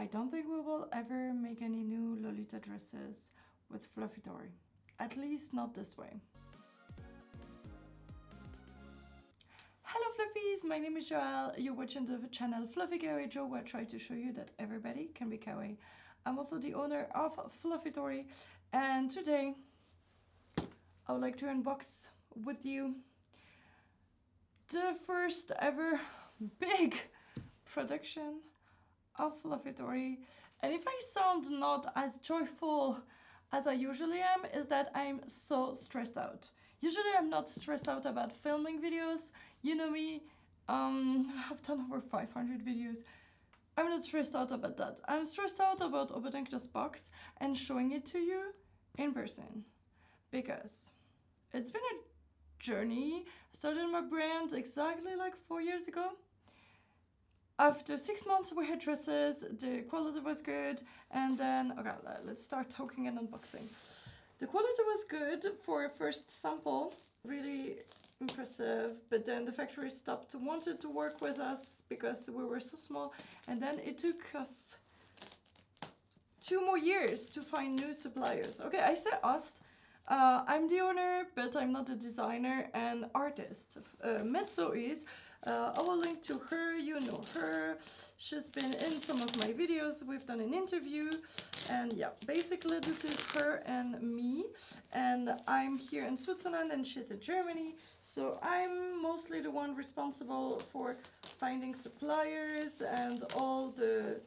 I don't think we will ever make any new Lolita dresses with Fluffy Tori. At least not this way. Hello Fluffies, my name is Joelle. You're watching the channel Fluffy Kawaii Joe, where I try to show you that everybody can be kawaii. I'm also the owner of Fluffy Tori, and today I would like to unbox with you the first ever big production of Fluffy Tori. And if I sound not as joyful as I usually am, is that I'm so stressed out. Usually I'm not stressed out about filming videos. You know me, I've done over 500 videos. I'm not stressed out about that. I'm stressed out about opening this box and showing it to you in person. Because it's been a journey. I started my brand exactly like 4 years ago. After 6 months we had dresses, the quality was good, and then, okay, let's start talking and unboxing. The quality was good for a first sample, really impressive, but then the factory stopped wanted to work with us because we were so small, and then it took us 2 more years to find new suppliers. Okay, I say us, I'm the owner, but I'm not a designer and artist. Mezzo is. I will link to her, you know her. She's been in some of my videos, we've done an interview, and yeah, basically this is her and me, and I'm here in Switzerland and she's in Germany, so I'm mostly the one responsible for finding suppliers and all the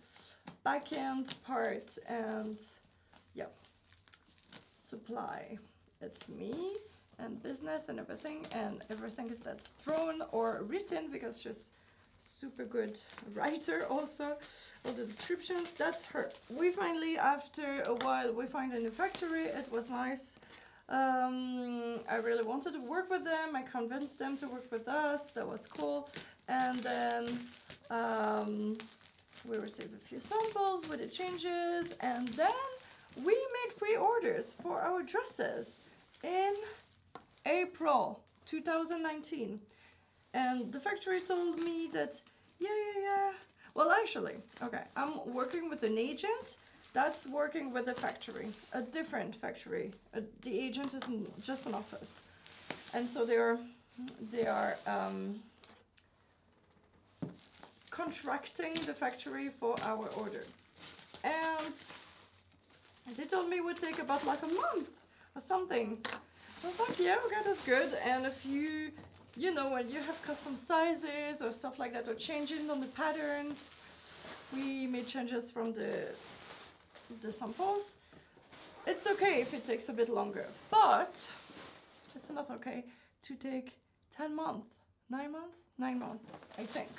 back-end part, and yeah, supply. It's me and business and everything that's drawn or written, because she's super good writer also. All the descriptions, that's her. We finally, after a while, we find a new factory. It was nice. I really wanted to work with them. I convinced them to work with us. That was cool. And then we received a few samples with the changes, and then we made pre-orders for our dresses in April 2019, and the factory told me that yeah, well, actually, okay, I'm working with an agent that's working with a factory, a different factory. The agent is just an office, and so they are contracting the factory for our order, and they told me it would take about like a month or something. I was like, yeah, okay, that's good. And if you know, when you have custom sizes or stuff like that, or changing on the patterns, we made changes from the samples. It's okay if it takes a bit longer, but it's not okay to take 10 months, 9 months, 9 months, I think.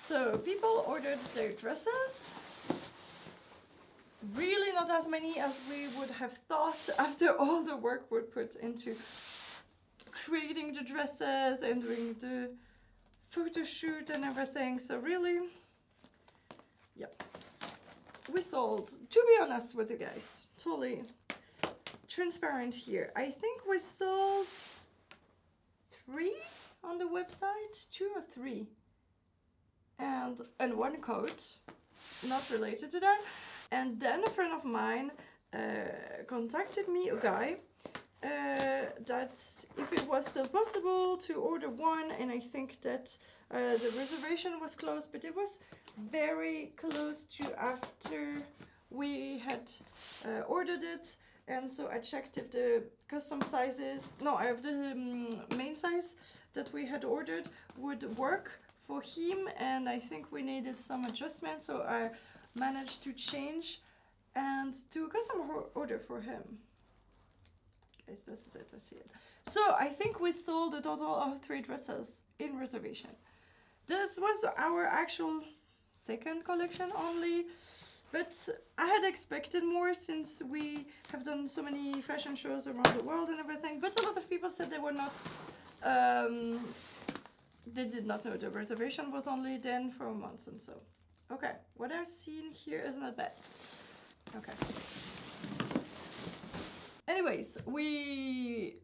So people ordered their dresses. Really not as many as we would have thought after all the work we put into creating the dresses and doing the photo shoot and everything. So really, yeah, we sold, to be honest with you guys, totally transparent here, I think we sold 3 on the website, 2 or 3, and 1 coat not related to that. And then a friend of mine contacted me, a guy, that if it was still possible to order 1, and I think that the reservation was closed, but it was very close to after we had ordered it, and so I checked if the custom sizes, no, I have the main size that we had ordered would work for him, and I think we needed some adjustments, so I managed to change and do a custom order for him. Guys, this is it, I see it. So I think we sold a total of 3 dresses in reservation. This was our actual second collection only, but I had expected more since we have done so many fashion shows around the world and everything, but a lot of people said they were not, they did not know the reservation was only then for a month, and so. Okay, what I've seen here is not bad. Okay. Anyways, we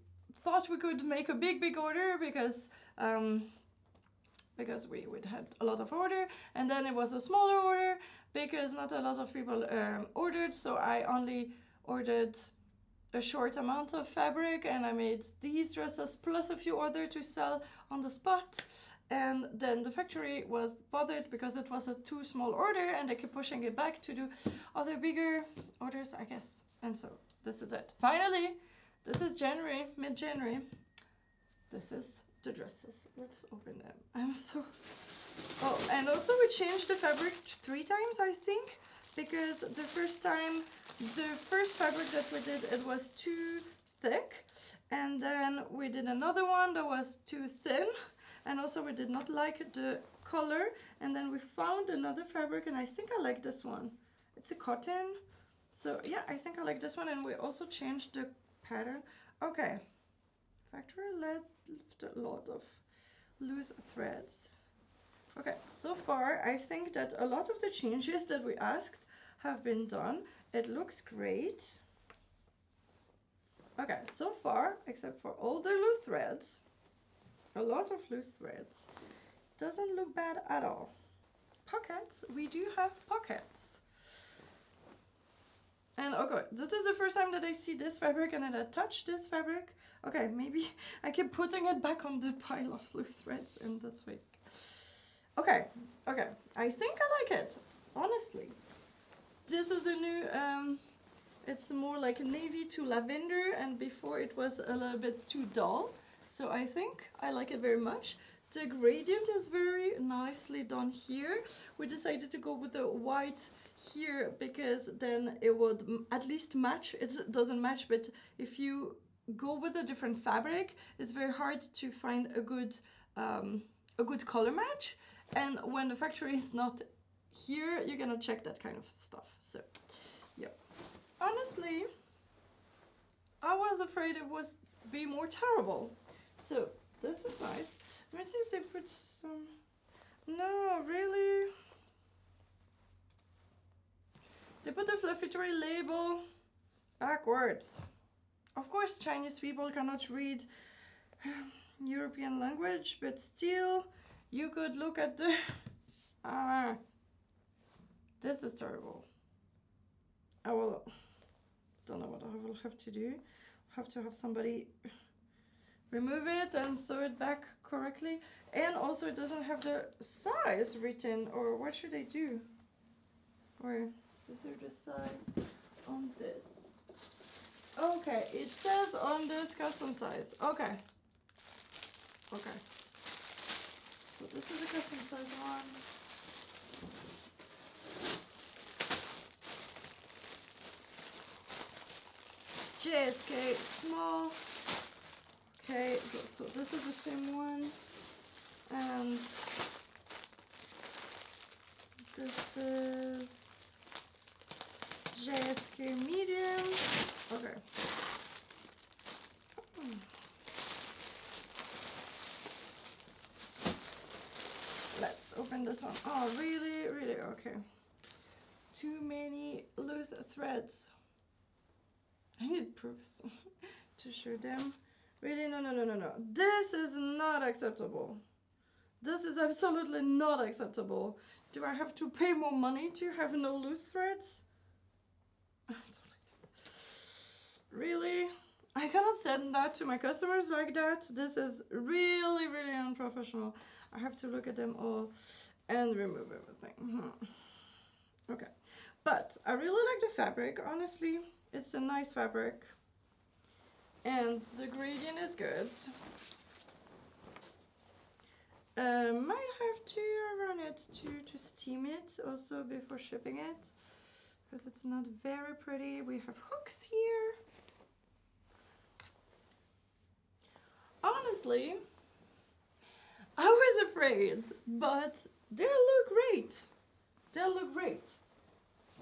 thought we could make a big order because we would have a lot of order, and then it was a smaller order, because not a lot of people ordered, so I only ordered a short amount of fabric, and I made these dresses plus a few other to sell on the spot. And then the factory was bothered because it was a too small order, and they kept pushing it back to do other bigger orders, I guess. And so this is it. Finally, this is January, mid-January. This is the dresses. Let's open them. I'm so... Oh, and also we changed the fabric 3 times, I think, because the first time, the first fabric that we did, it was too thick, and then we did another one that was too thin, and also we did not like the color, and then we found another fabric, and I think I like this one. It's a cotton, so yeah, I think I like this one, and we also changed the pattern. Okay, factory left a lot of loose threads. Okay, so far I think that a lot of the changes that we asked have been done. It looks great. Okay, so far, except for all the loose threads, a lot of loose threads, doesn't look bad at all. Pockets, we do have pockets. And okay, this is the first time that I see this fabric and then I touch this fabric. Okay, maybe I keep putting it back on the pile of loose threads, and that's fake. Okay, okay, I think I like it, honestly. This is a new, it's more like navy to lavender, and before it was a little bit too dull. So I think I like it very much. The gradient is very nicely done here. We decided to go with the white here because then it would at least match. It doesn't match, but if you go with a different fabric, it's very hard to find a good color match. And when the factory is not here, you're gonna check that kind of stuff. So, yeah. Honestly, I was afraid it was be more terrible. So, this is nice. Let me see if they put some... No, really? They put the Fluffy Tori label backwards. Of course, Chinese people cannot read European language, but still... You could look at the... this is terrible. I will... Don't know what I will have to do. Have to have somebody remove it and sew it back correctly. And also it doesn't have the size written. Or what should I do? Or is there the size on this? Okay, it says on this custom size. Okay. Okay. So this is a custom size one. JSK small. Okay, so this is the same one. And this is JSK medium. Okay. Let's open this one. Oh, really? Really? Okay. Too many loose threads. I need proofs to show them. Really? No, no, no, no, no. This is not acceptable. This is absolutely not acceptable. Do I have to pay more money to have no loose threads? Really? I cannot send that to my customers like that. This is really, really unprofessional. I have to look at them all and remove everything. Okay. But I really like the fabric, honestly. It's a nice fabric. And the gradient is good. Might have to run it to steam it also before shipping it, because it's not very pretty. We have hooks here. Honestly, I was afraid, but they look great. They look great.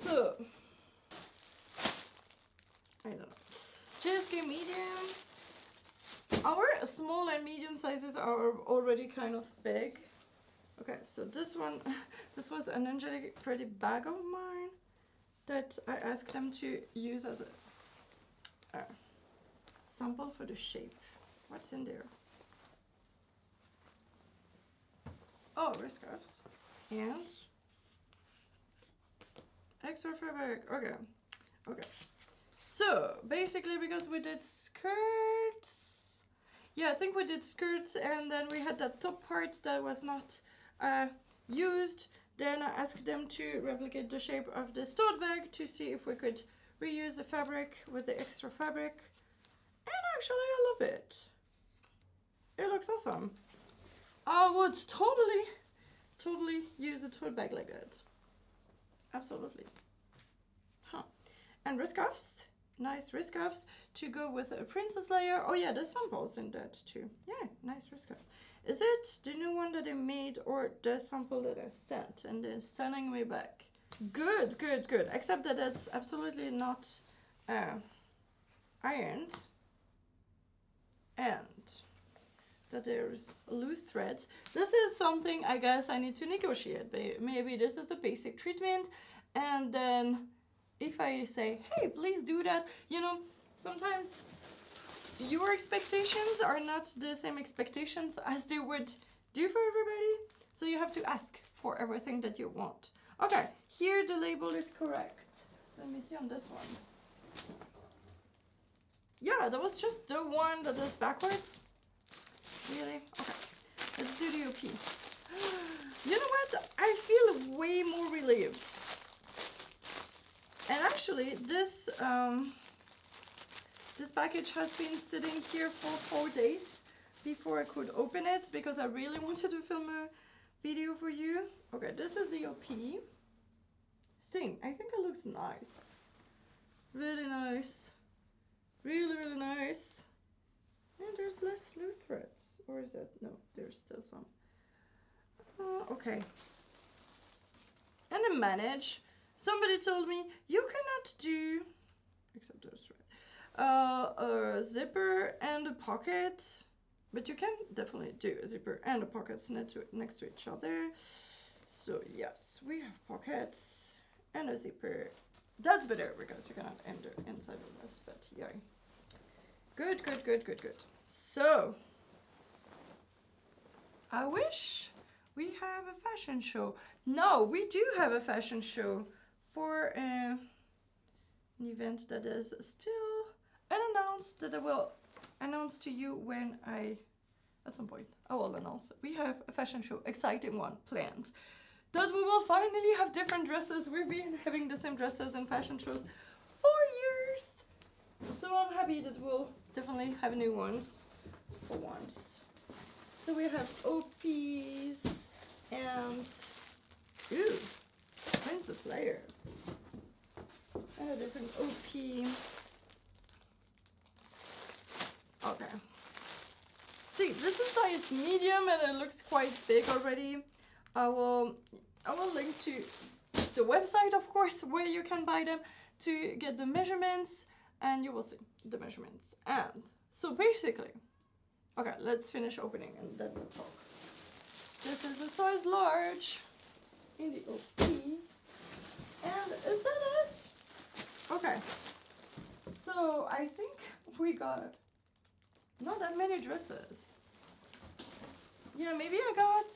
So, I don't know. JSK medium. Our small and medium sizes are already kind of big. Okay, so this one, this was an angelic pretty bag of mine that I asked them to use as a sample for the shape. What's in there? Oh, wrist cuffs and extra fabric. Okay. Okay. So basically, because we did skirts, yeah, I think we did skirts, and then we had that top part that was not used. Then I asked them to replicate the shape of this tote bag to see if we could reuse the fabric with the extra fabric. And actually, I love it. It looks awesome. I would totally use a tote bag like that. Absolutely. Huh. And wrist cuffs. Nice wrist cuffs to go with a princess layer. Oh yeah, there's samples in that too. Yeah, nice wrist cuffs. Is it the new one that I made or the sample that I sent and they're sending me back? Good, good, good. Except that it's absolutely not ironed. And that there's loose threads. This is something I guess I need to negotiate. Maybe this is the basic treatment, and then if I say, hey, please do that, you know, sometimes your expectations are not the same expectations as they would do for everybody, so you have to ask for everything that you want. Okay, here the label is correct. Let me see on this one. Yeah, that was just the one that is backwards. Really? Okay. Let's do the OP. You know what? I feel way more relieved. And actually, this package has been sitting here for 4 days before I could open it because I really wanted to film a video for you. Okay, this is the OP. Sing. I think it looks nice. Really nice. Really, really nice. And there's less loose threads. Or is that? No, there's still some. Okay. And then manage. Somebody told me you cannot do, except those threads, a zipper and a pocket. But you can definitely do a zipper and a pocket next to each other. So yes, we have pockets and a zipper. That's better because you cannot enter inside of this, but yeah. Good, good, good, good, good. So, I wish we have a fashion show. No, we do have a fashion show for an event that is still unannounced, that I will announce to you when at some point, I will announce it. We have a fashion show, exciting one, planned. That we will finally have different dresses. We've been having the same dresses in fashion shows for years. So I'm happy that we'll definitely have new ones for once. So we have OPs and ooh, princess layer. And a different OP. Okay. See, this is size medium and it looks quite big already. I will link to the website, of course, where you can buy them to get the measurements, and you will see the measurements. And so basically, okay, let's finish opening and then we'll talk. This is a size large in the OP. And is that it? Okay. So I think we got not that many dresses. Yeah, maybe I got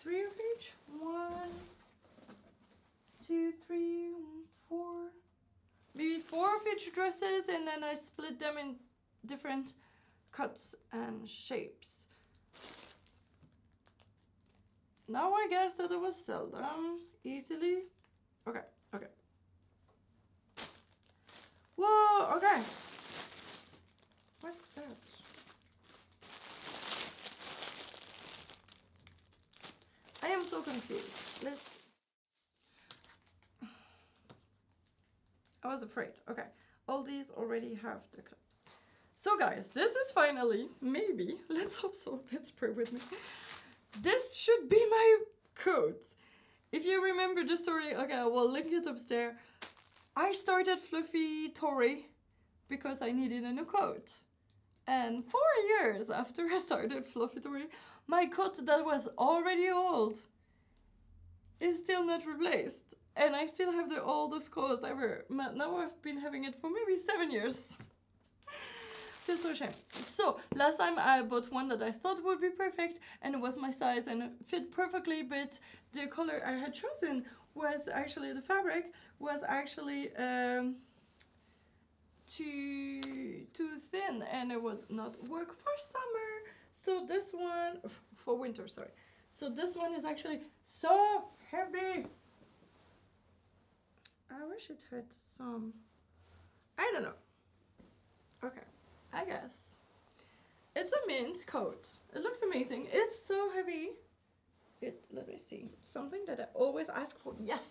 3 of each. 1, 2, 3, 4. Maybe 4 of each dresses, and then I split them in different cuts and shapes. Now I guess that I will sell them easily. Okay, okay. Whoa, okay. What's that? I am so confused. I was afraid. Okay, all these already have the clips. So guys, this is finally, maybe, let's hope so, let's pray with me. This should be my coat. If you remember the story, okay, I will link it up there. I started Fluffy Tori because I needed a new coat. And 4 years after I started Fluffy Tori, my coat that was already old is still not replaced. And I still have the oldest coat ever. Now I've been having it for maybe 7 years. It's so shame. So, last time I bought one that I thought would be perfect, and it was my size and it fit perfectly, but the color I had chosen was actually, the fabric was actually too thin, and it would not work for summer. So this one, for winter, sorry. So this one is actually so heavy. I wish it had some, I don't know. Okay, I guess. It's a mint coat. It looks amazing. It's so heavy. Let me see. Something that I always ask for. Yes,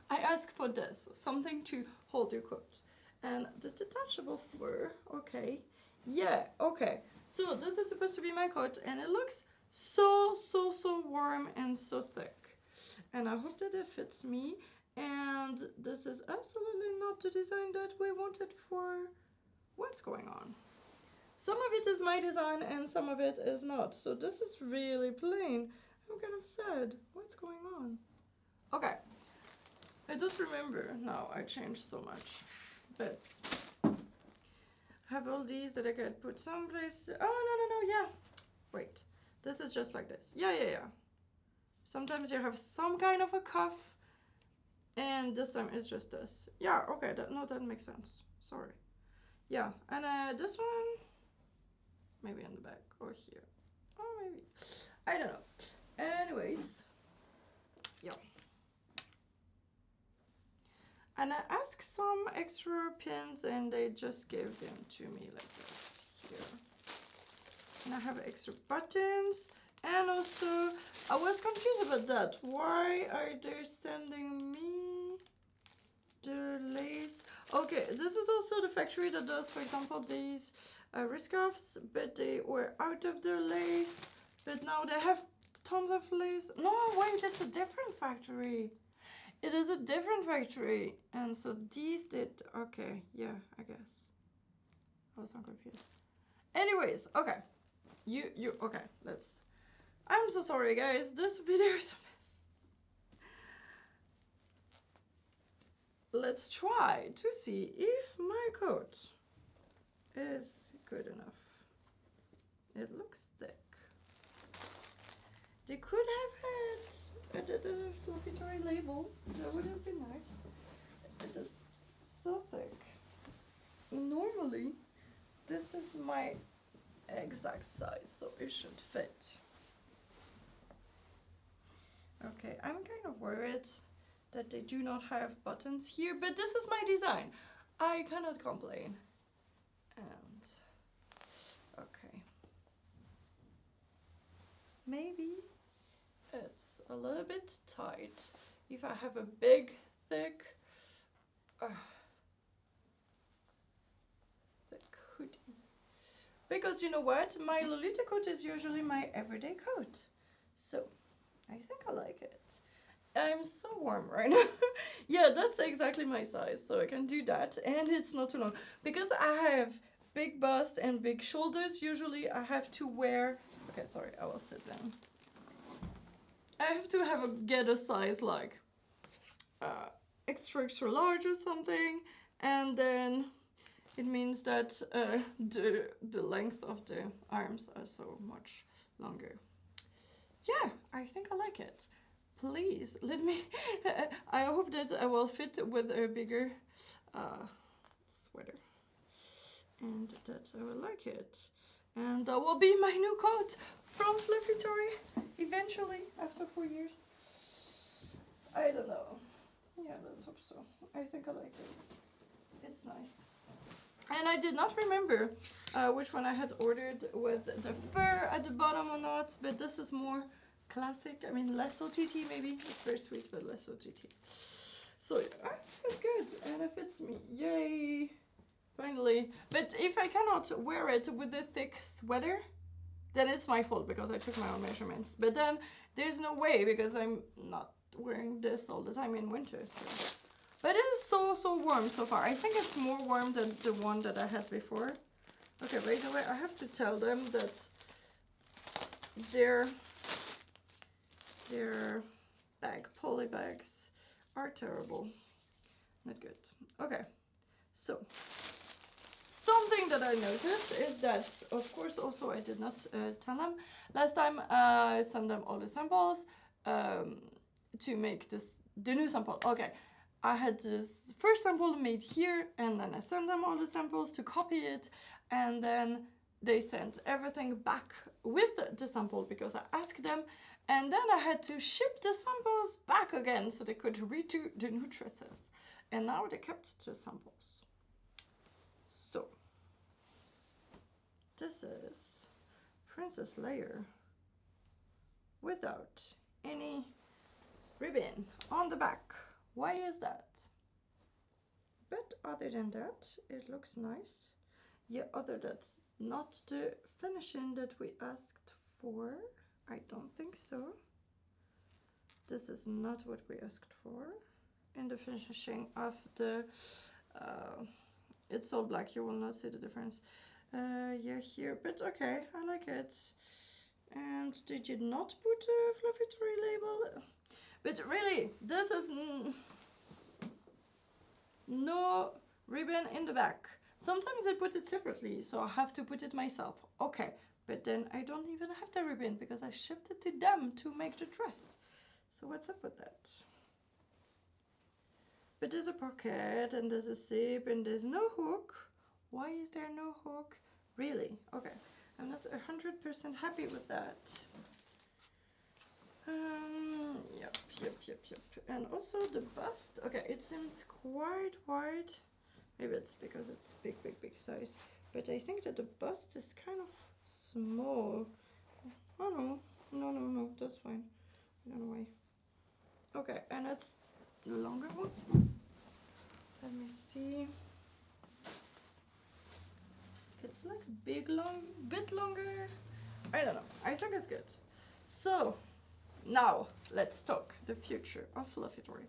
I ask for this. Something to hold your coat. And the detachable fur. Okay. Yeah, okay. So this is supposed to be my coat, and it looks so warm and so thick. And I hope that it fits me. And this is absolutely not the design that we wanted for what's going on. Some of it is my design and some of it is not. So this is really plain. I'm kind of sad. What's going on? Okay. I just remember now I changed so much. But I have all these that I could put someplace. Oh, no, yeah. Wait. This is just like this. Yeah. Sometimes you have some kind of a cuff. And this time it's just this. Yeah, okay. That makes sense. Sorry. Yeah, and this one, maybe in the back or here. Oh, maybe. I don't know. Anyways, yeah. And I asked some extra pins and they just gave them to me like this here. And I have extra buttons. And also, I was confused about that. Why are they sending me the lace? Okay, this is also the factory that does, for example, these wrist cuffs, but they were out of their lace. But now they have tons of lace. No, wait, it's a different factory. It is a different factory. And so these did, okay, yeah, I guess. I was so confused. Anyways, okay. Okay, let's. I'm so sorry, guys. This video is a mess. Let's try to see if my coat is good enough. It looks thick. They could have had the Fluffy Tori label. That would have been nice. It is so thick. Normally, this is my exact size, so it should fit. Okay, I'm kind of worried that they do not have buttons here, but this is my design. I cannot complain. And okay, maybe it's a little bit tight if I have a big, thick hoodie. Because you know what? My Lolita coat is usually my everyday coat. So I think I like it. I'm so warm right now. Yeah, that's exactly my size, so I can do that, and it's not too long. Because I have big bust and big shoulders, usually I have to wear... Okay, sorry, I will sit down. I have to get a size like extra large or something, and then it means that the length of the arms are so much longer. Yeah, I think I like it. Please, let me... I hope that I will fit with a bigger sweater. And that I will like it. And that will be my new coat from Fluffy Tori. Eventually, after 4 years. I don't know. Yeah, let's hope so. I think I like it. It's nice. And I did not remember which one I had ordered with the fur at the bottom or not. But this is more... classic, I mean less OTT maybe. It's very sweet, but less OTT. So yeah, it's good, and it fits me. Yay! Finally. But if I cannot wear it with a thick sweater, then it's my fault because I took my own measurements. But then there's no way because I'm not wearing this all the time in winter. So. But it is so warm so far. I think it's more warm than the one that I had before. Okay, by the way, I have to tell them that their poly bags are terrible. Not good. Okay, so something that I noticed is that, of course, also I did not tell them. Last time I sent them all the samples to make the new sample. Okay, I had this first sample made here, and then I sent them all the samples to copy it, and then they sent everything back with the sample because I asked them, and then I had to ship the samples back again so they could redo the new dresses. And now they kept the samples. So this is Princess Layer without any ribbon on the back. Why is that? But other than that, it looks nice. Yeah, that's not the finishing that we asked for. I don't think so. This is not what we asked for. In the finishing of the, it's all black, you will not see the difference. Yeah, here, but okay, I like it. And did you not put a Fluffy Tori label? But really, this is no ribbon in the back. Sometimes I put it separately, so I have to put it myself. Okay, but then I don't even have the ribbon because I shipped it to them to make the dress. So what's up with that? But there's a pocket and there's a zip and there's no hook. Why is there no hook? Really? Okay, I'm not 100% happy with that. Yep. And also the bust. Okay, it seems quite wide. Maybe it's because it's big size. But I think that the bust is kind of small. Oh no, that's fine. I don't know why. Okay, and it's the longer one. Let me see. It's like bit longer. I don't know. I think it's good. So now let's talk the future of Fluffy Tori.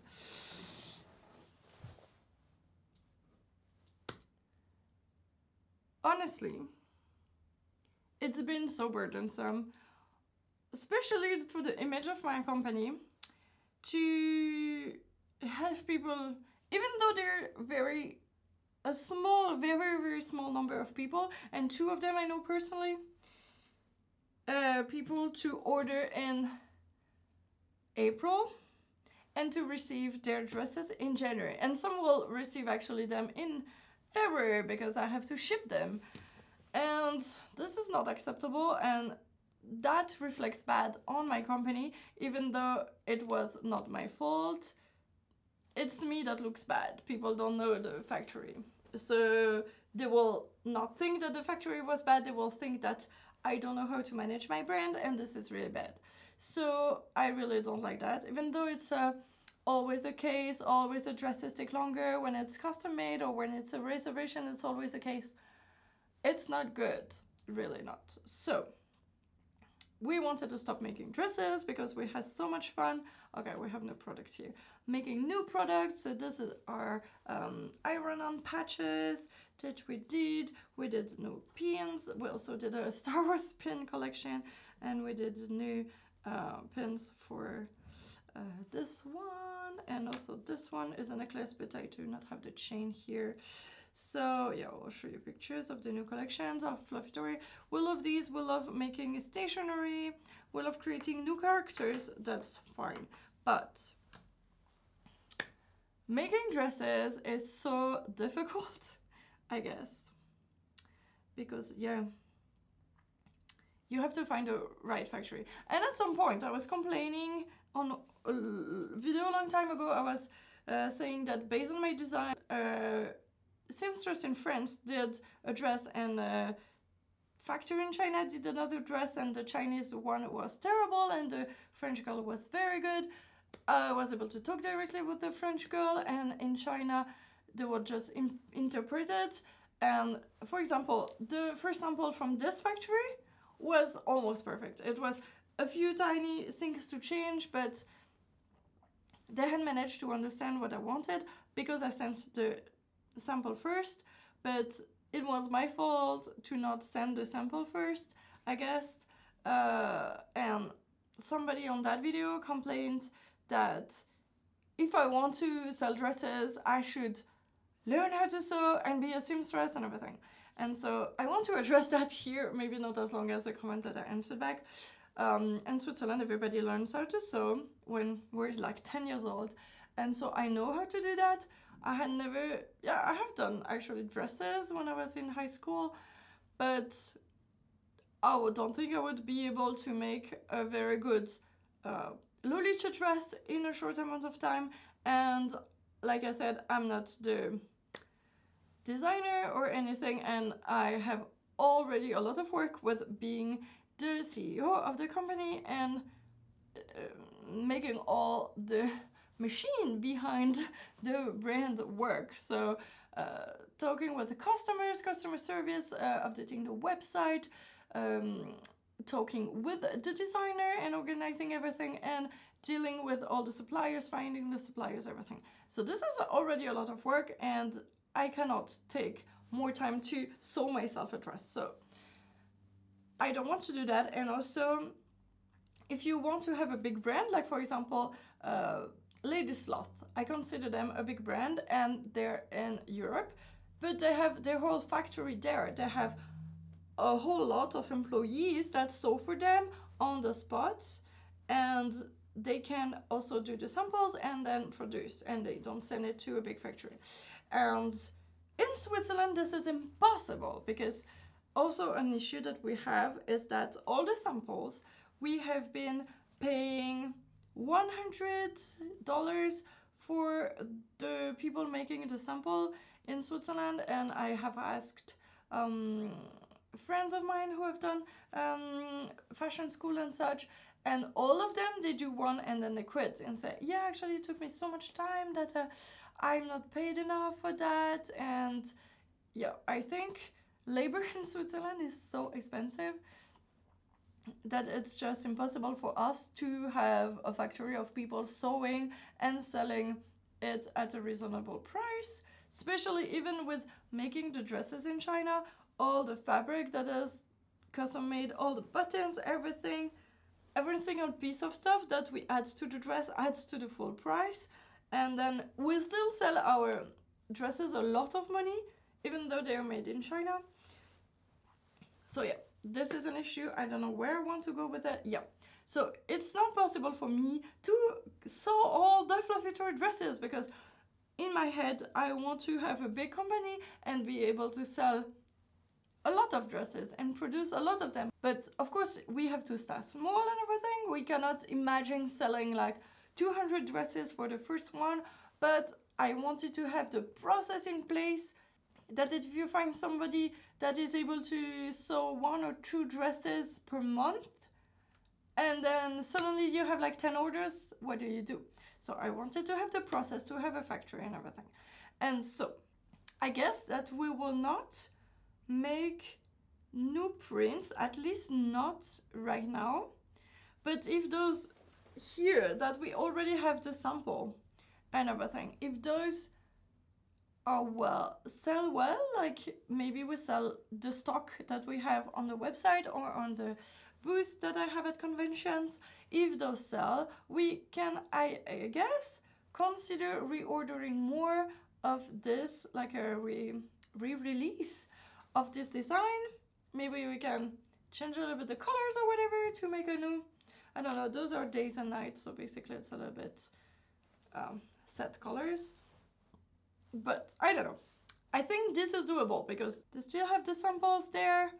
Honestly, it's been so burdensome, especially for the image of my company, to have people, even though they're very small number of people, and 2 of them I know personally, people to order in April and to receive their dresses in January, and some will receive actually them in February because I have to ship them, and this is not acceptable, and that reflects bad on my company. Even though it was not my fault, it's me that looks bad. People don't know the factory, so they will not think that the factory was bad. They will think that I don't know how to manage my brand, and this is really bad. So I really don't like that, even though it's always the case. Always the dresses take longer when it's custom made, or when it's a reservation. It's always the case. It's not good, really not. So we wanted to stop making dresses because we had so much fun. Okay, we have no products here. Making new products. So this is our iron-on patches that we did. We did new pins. We also did a Star Wars pin collection, and we did new pins for this one, and also this one is a necklace, but I do not have the chain here. So yeah, I'll show you pictures of the new collections of Fluffy Tori. We love these. We love making stationery. We love creating new characters. That's fine, but making dresses is so difficult, I guess, because yeah, you have to find the right factory. And at some point I was complaining on a video a long time ago. I was saying that based on my design, seamstress in France did a dress, and a factory in China did another dress, and the Chinese one was terrible and the French girl was very good. I was able to talk directly with the French girl, and in China they would just interpret it. And for example, the first sample from this factory was almost perfect. It was a few tiny things to change, but they had managed to understand what I wanted because I sent the sample first. But it was my fault to not send the sample first, I guess. And somebody on that video complained that if I want to sell dresses, I should learn how to sew and be a seamstress and everything. And so I want to address that here, maybe not as long as the comment that I answered back. In Switzerland, everybody learns how to sew when we're like 10 years old, and so I know how to do that. I had never, yeah, I have done actually dresses when I was in high school, but I don't think I would be able to make a very good uh, lolita dress in a short amount of time. And like I said, I'm not the designer or anything, and I have already a lot of work with being the CEO of the company and making all the machine behind the brand work. So talking with the customers, customer service, updating the website, talking with the designer and organizing everything, and dealing with all the suppliers, finding the suppliers, everything. So this is already a lot of work, and I cannot take more time to sew myself a dress. So I don't want to do that. And also, if you want to have a big brand, like for example, Lady Sloth, I consider them a big brand, and they're in Europe, but they have their whole factory there. They have a whole lot of employees that sew for them on the spot, and they can also do the samples and then produce, and they don't send it to a big factory. And in Switzerland, this is impossible, because also an issue that we have is that all the samples we have been paying $100 for the people making the sample in Switzerland, and I have asked friends of mine who have done fashion school and such, and all of them, they do one and then they quit and say, yeah, actually it took me so much time that I'm not paid enough for that. And yeah, I think labor in Switzerland is so expensive that it's just impossible for us to have a factory of people sewing and selling it at a reasonable price, especially even with making the dresses in China, all the fabric that is custom made, all the buttons, everything, every single piece of stuff that we add to the dress adds to the full price. And then we still sell our dresses a lot of money, even though they are made in China. So yeah, this is an issue. I don't know where I want to go with it. Yeah, so it's not possible for me to sew all the Fluffy Tori dresses, because in my head I want to have a big company and be able to sell a lot of dresses and produce a lot of them. But of course we have to start small and everything. We cannot imagine selling like 200 dresses for the first one, but I wanted to have the process in place that if you find somebody that is able to sew 1 or 2 dresses per month, and then suddenly you have like 10 orders, what do you do? So I wanted to have the process, to have a factory and everything. And so I guess that we will not make new prints, at least not right now. But if those here that we already have the sample and everything, if those are sell well, like maybe we sell the stock that we have on the website or on the booth that I have at conventions, if those sell, we can, I guess, consider reordering more of this, like a re-release of this design. Maybe we can change a little bit the colors or whatever to make a new, I don't know, those are days and nights, so basically it's a little bit set colors. But I don't know. I think this is doable because they still have the samples there.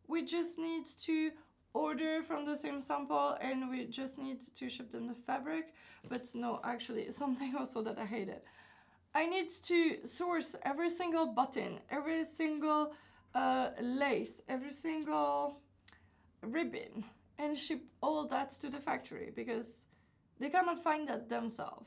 We just need to order from the same sample, and we just need to ship them the fabric. But no, actually, something also that I hated. I need to source every single button, every single lace, every single ribbon, and ship all that to the factory because they cannot find that themselves.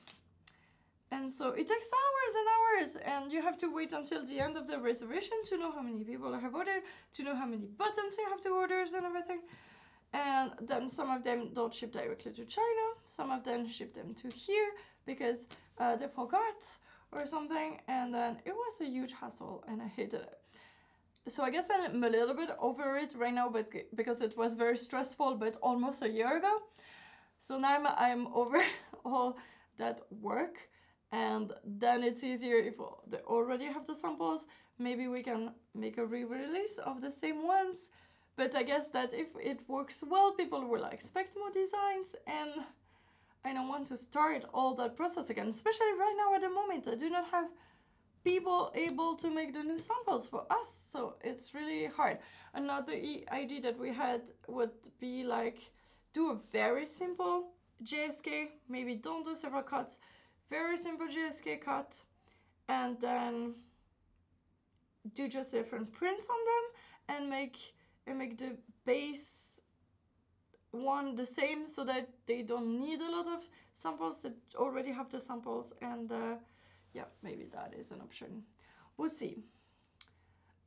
And so it takes hours and hours, and you have to wait until the end of the reservation to know how many people have ordered, to know how many buttons you have to order and everything. And then some of them don't ship directly to China, some of them ship them to here because they forgot or something, and then it was a huge hassle and I hated it. So I guess I'm a little bit over it right now, but because it was very stressful, but almost a year ago. So now I'm over all that work. And then it's easier if they already have the samples. Maybe we can make a re-release of the same ones. But I guess that if it works well, people will expect more designs, and I don't want to start all that process again, especially right now at the moment. I do not have people able to make the new samples for us, so it's really hard. Another idea that we had would be like do a very simple JSK, maybe don't do several cuts, very simple JSK cut, and then do just different prints on them and make the base one the same, so that they don't need a lot of samples, that already have the samples. And yeah, maybe that is an option, we'll see.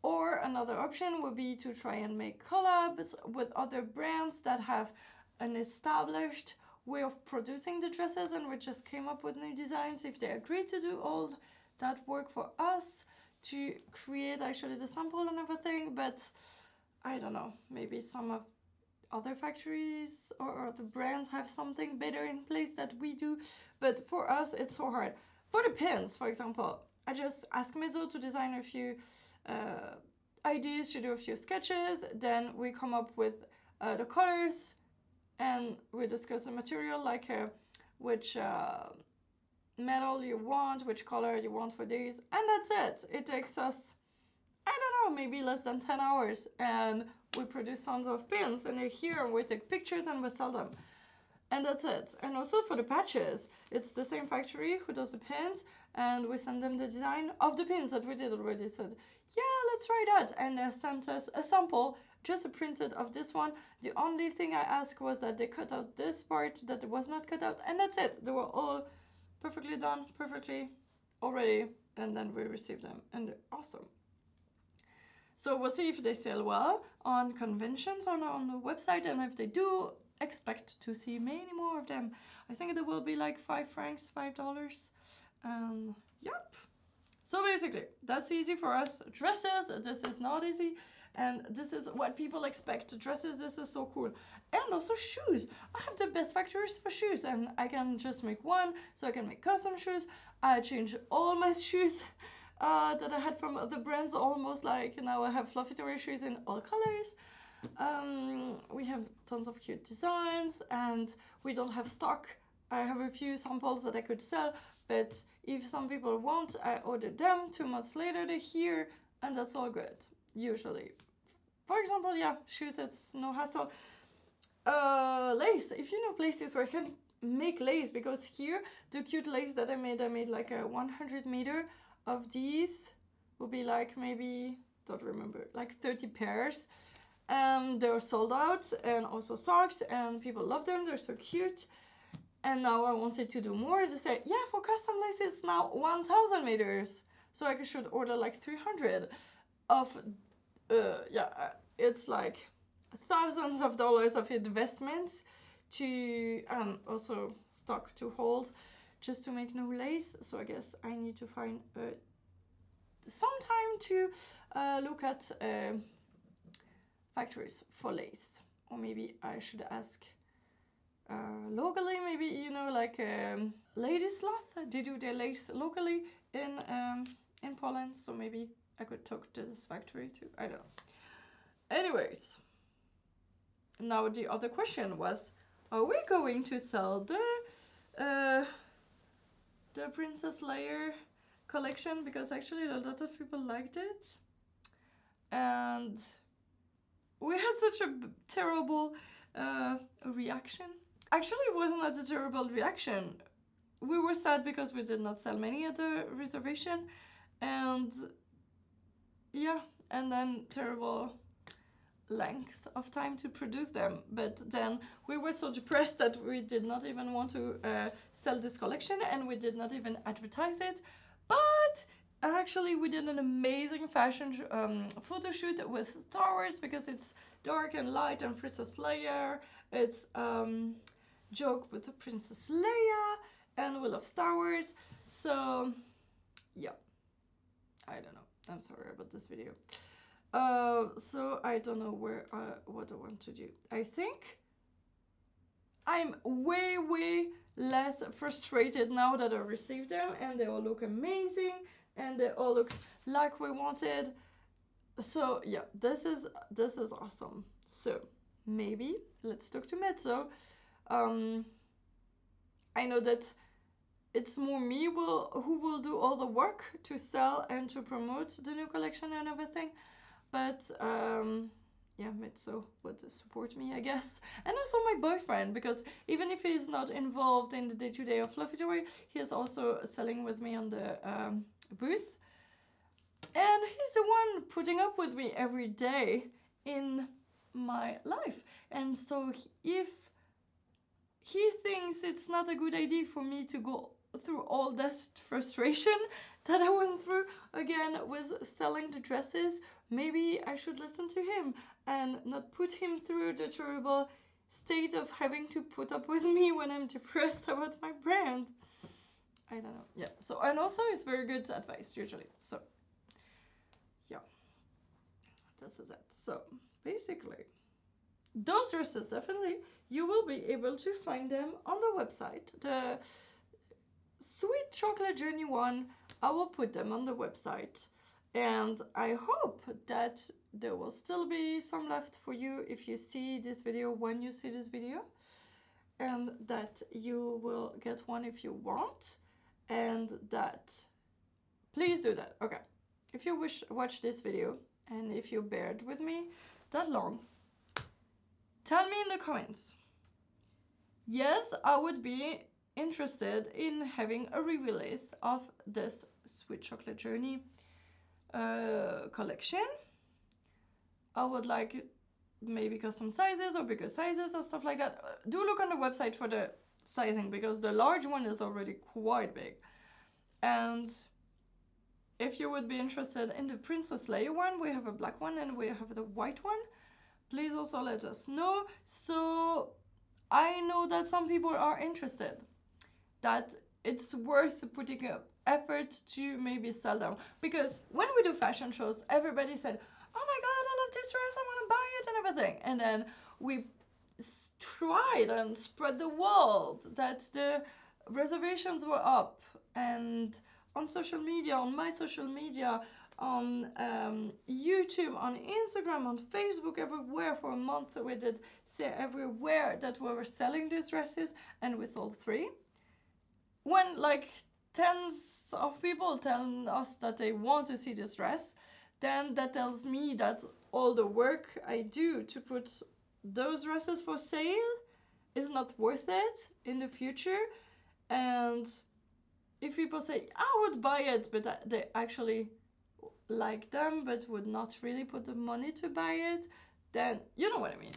Or another option would be to try and make collabs with other brands that have an established way of producing the dresses, and we just came up with new designs. If they agree to do all that work for us to create actually the sample and everything, but I don't know, maybe some of other factories or the brands have something better in place that we do, but for us it's so hard. For the pins, for example, I just asked Mezzo to design a few ideas, to do a few sketches, then we come up with the colors, and we discuss the material, like which metal you want, which color you want for these, and that's it. It takes us, I don't know, maybe less than 10 hours, and we produce tons of pins, and they're here, we take pictures and we sell them. And that's it. And also for the patches, it's the same factory who does the pins, and we send them the design of the pins that we did already. Said, yeah, let's try that. And they sent us a sample, just a printed of this one. The only thing I asked was that they cut out this part that was not cut out, and that's it. They were all perfectly done, perfectly already, and then we received them, and they're awesome. So we'll see if they sell well on conventions or on the website, and if they do, expect to see many more of them. I think there will be like 5 francs, $5. Yep. So basically, that's easy for us. Dresses, this is not easy, and this is what people expect. Dresses, this is so cool. And also shoes. I have the best factories for shoes, and I can just make one, so I can make custom shoes. I change all my shoes that I had from other brands, almost. Like now I have Fluffy Tori shoes in all colors. We have tons of cute designs, and we don't have stock. I have a few samples that I could sell, but if some people want, I order them. 2 months later they're here, and that's all good, usually. For example, yeah, shoes, it's no hassle. Lace, if you know places where I can make lace, because here the cute lace that I made like a 100 meter of these, will be like, maybe, don't remember, like 30 pairs. They're sold out, and also socks, and people love them, they're so cute. And now I wanted to do more, to say, yeah, for custom lace it's now 1,000 meters, so I should order like 300 of, yeah, it's like thousands of dollars of investments to, also stock to hold, just to make new lace. So I guess I need to find some time to look at factories for lace, or maybe I should ask locally, maybe, you know, like Lady Sloth, they do their lace locally in Poland, so maybe I could talk to this factory too, I don't know. Anyways, now the other question was, are we going to sell the Princess Leia collection? Because actually a lot of people liked it, and we had such a terrible reaction. Actually, it was not a terrible reaction. We were sad because we did not sell many at the reservation, and yeah, and then terrible length of time to produce them. But then we were so depressed that we did not even want to sell this collection, and we did not even advertise it. But actually we did an amazing fashion photo shoot with Star Wars, because it's dark and light, and Princess Leia, it's joke with the Princess Leia, and we love Star Wars. So yeah, I don't know, I'm sorry about this video. So I don't know where what I want to do. I think I'm way less frustrated now that I received them, and they all look amazing, and they all look like we wanted. So yeah, this is awesome. So maybe let's talk to Mezzo. I know that it's more me who will do all the work to sell and to promote the new collection and everything, but yeah, Mezzo would support me, I guess. And also my boyfriend, because even if he's not involved in the day-to-day of Fluffy Tori, he is also selling with me on the booth. And he's the one putting up with me every day in my life. And so if he thinks it's not a good idea for me to go through all this frustration that I went through again with selling the dresses, maybe I should listen to him and not put him through the terrible state of having to put up with me when I'm depressed about my brand. I don't know. Yeah. So, and also it's very good advice usually. So yeah, this is it. So basically, those dresses, definitely you will be able to find them on the website. The Sweet Chocolate Journey one, I will put them on the website, and I hope that there will still be some left for you if you see this video, when you see this video, and that you will get one if you want, and that please do that. Okay, if you watch this video and if you bared with me that long, tell me in the comments. Yes, I would be interested in having a re-release of this Sweet Chocolate Journey collection. I would like maybe custom sizes or bigger sizes or stuff like that. Do look on the website for the sizing, because the large one is already quite big. And if you would be interested in the Princess Leia one, we have a black one and we have the white one. Please also let us know, so I know that some people are interested, that it's worth putting up effort to maybe sell them. Because when we do fashion shows, everybody said, oh my god, I love this dress, I want to buy it and everything. And then we tried and spread the word that the reservations were up, and on social media, on my social media, on YouTube, on Instagram, on Facebook, everywhere for a month we did say everywhere that we were selling these dresses, and we sold 3. When like tens of people tell us that they want to see this dress, then that tells me that all the work I do to put those dresses for sale is not worth it in the future. And if people say I would buy it, but they actually like them but would not really put the money to buy it, then you know what I mean.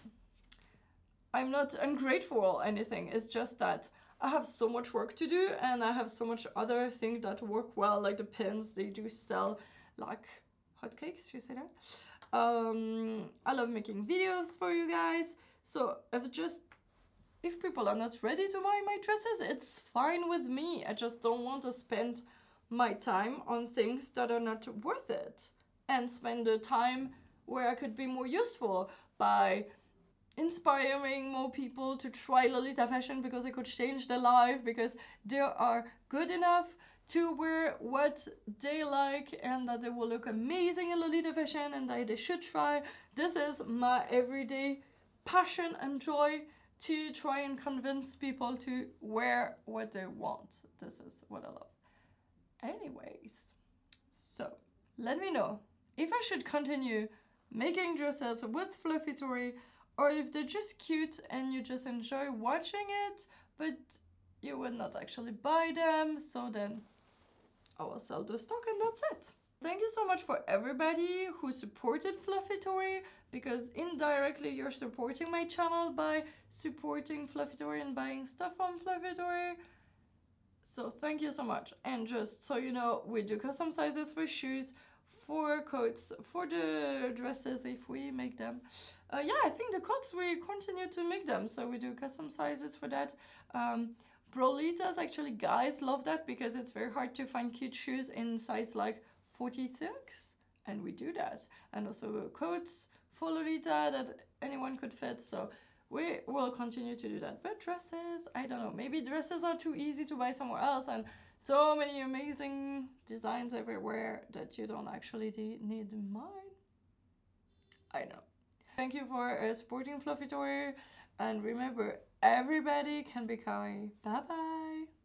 I'm not ungrateful or anything, it's just that I have so much work to do, and I have so much other things that work well, like the pins, they do sell like hotcakes, you say that? I love making videos for you guys, so if people are not ready to buy my dresses, it's fine with me. I just don't want to spend my time on things that are not worth it, and spend the time where I could be more useful by inspiring more people to try Lolita fashion, because it could change their life, because they are good enough to wear what they like and that they will look amazing in Lolita fashion and that they should try. This is my everyday passion and joy, to try and convince people to wear what they want. This is what I love. Anyways, so let me know if I should continue making dresses with Fluffy Tori, or if they're just cute and you just enjoy watching it, but you would not actually buy them. So then I will sell the stock and that's it. Thank you so much for everybody who supported Fluffy Tori, because indirectly you're supporting my channel by supporting Fluffy Tori and buying stuff from Fluffy Tori. So thank you so much. And just so you know, we do custom sizes for shoes, for coats, for the dresses if we make them. Yeah, I think the coats we continue to make them, so we do custom sizes for that. Brolitas, actually guys love that, because it's very hard to find cute shoes in size like 46, and we do that. And also coats for Lolita that anyone could fit, so we will continue to do that. But dresses, I don't know, maybe dresses are too easy to buy somewhere else, and so many amazing designs everywhere that you don't actually need mine. I know. Thank you for supporting Fluffy Tori, and remember, everybody can be kawaii. Bye bye.